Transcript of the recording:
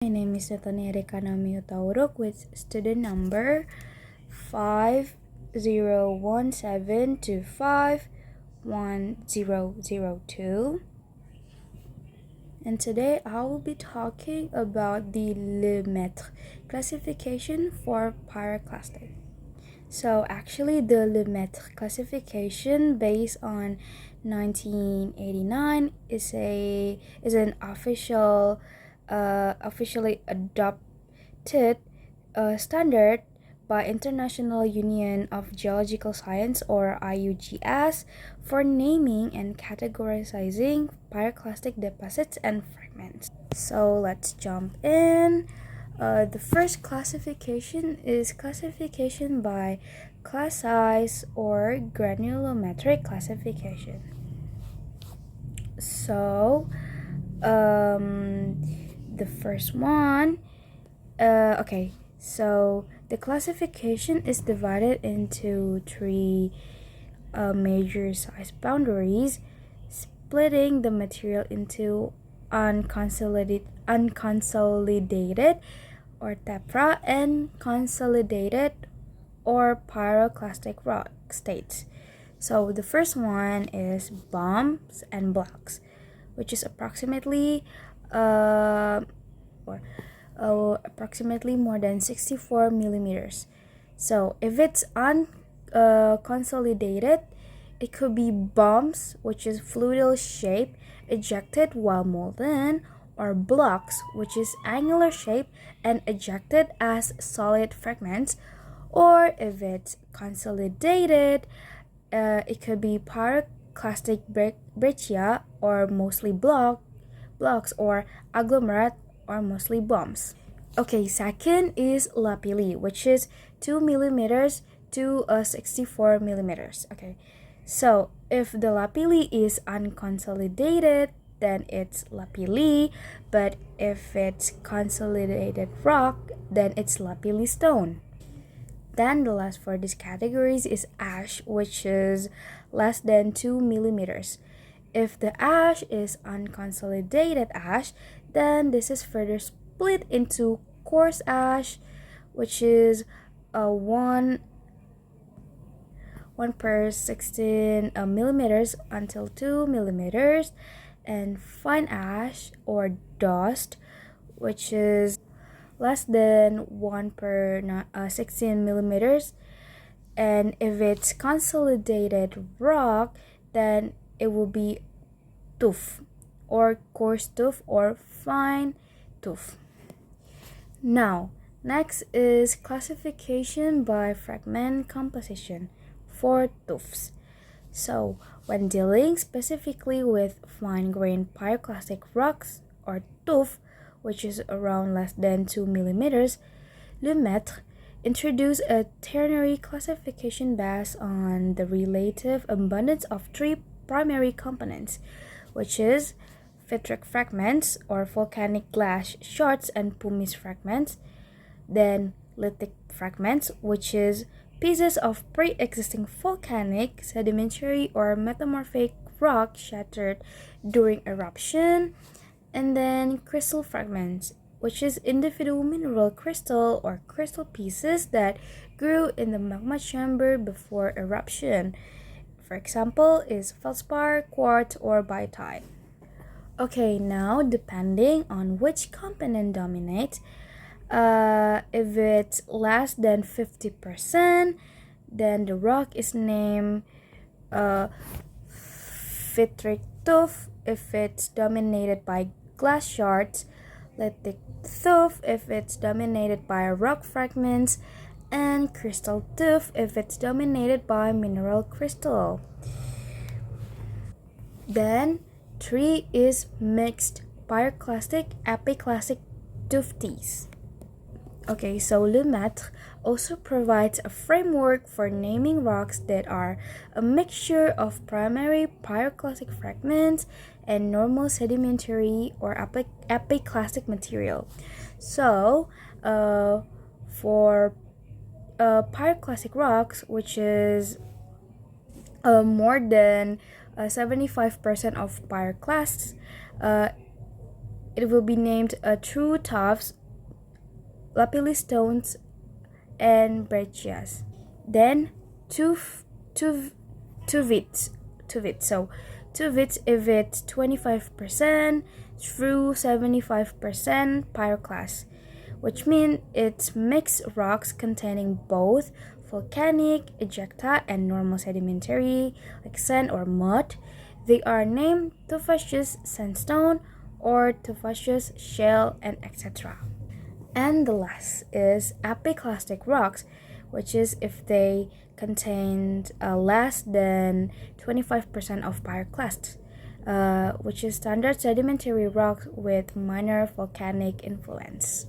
My name is Natania Rekanami Utauruk with student number 5017251002. And today I will be talking about the Le Maitre classification for pyroclastic. So actually the Le Maitre classification based on 1989 is an officially adopted standard by International Union of Geological Science or IUGS for naming and categorizing pyroclastic deposits and fragments. So let's jump in. The first classification is classification by class size or granulometric classification. So the first one, so the classification is divided into three major size boundaries, splitting the material into unconsolidated or tephra and consolidated or pyroclastic rock states. So the first one is bombs and blocks, which is approximately approximately more than 64 millimeters. So if it's unconsolidated, it could be bombs, which is fluidal shape ejected while molten, or blocks, which is angular shape and ejected as solid fragments. Or if it's consolidated, it could be pyroclastic breccia, or mostly blocks, or agglomerate, or mostly bombs. Okay, second is lapilli, which is 2 millimeters to 64 millimeters. Okay, so if the lapilli is unconsolidated, then it's lapilli, but if it's consolidated rock, then it's lapilli stone. Then the last for these categories is ash, which is less than 2 millimeters. If the ash is unconsolidated ash, then this is further split into coarse ash, which is 1 per 16 millimeters until 2 millimeters, and fine ash or dust, which is less than 1 per 16 millimeters. And if it's consolidated rock, then it will be tuff, or coarse tuff, or fine tuff. Now, next is classification by fragment composition for tuffs. So, when dealing specifically with fine-grained pyroclastic rocks or tuff, which is around less than 2 millimeters, Le Maitre introduced a ternary classification based on the relative abundance of three primary components, which is phytic fragments or volcanic glass shards and pumice fragments, then lithic fragments, which is pieces of pre-existing volcanic, sedimentary, or metamorphic rock shattered during eruption, and then crystal fragments, which is individual mineral crystal or crystal pieces that grew in the magma chamber before eruption. For example, is feldspar, quartz, or biotite. Okay, now depending on which component dominates, if it's less than 50%, then the rock is named phytic tuff if it's dominated by glass shards, lithic tuff if it's dominated by rock fragments, and crystal tuff if it's dominated by mineral crystal. Then 3 is mixed pyroclastic epiclastic tuffes. Okay, so Le Maitre also provides a framework for naming rocks that are a mixture of primary pyroclastic fragments and normal sedimentary or epiclastic material. So, for pyroclastic rocks, which is more than 75% of pyroclasts, it will be named true tuffs, lapillistones, and breccias. Then two two two vits. So two vits if it's 25% through 75% pyroclast, which means it's mixed rocks containing both volcanic ejecta and normal sedimentary like sand or mud. They are named tufaceous sandstone or tufaceous shale and etc. And the last is epiclastic rocks, which is if they contain less than 25% of pyroclast, which is standard sedimentary rock with minor volcanic influence.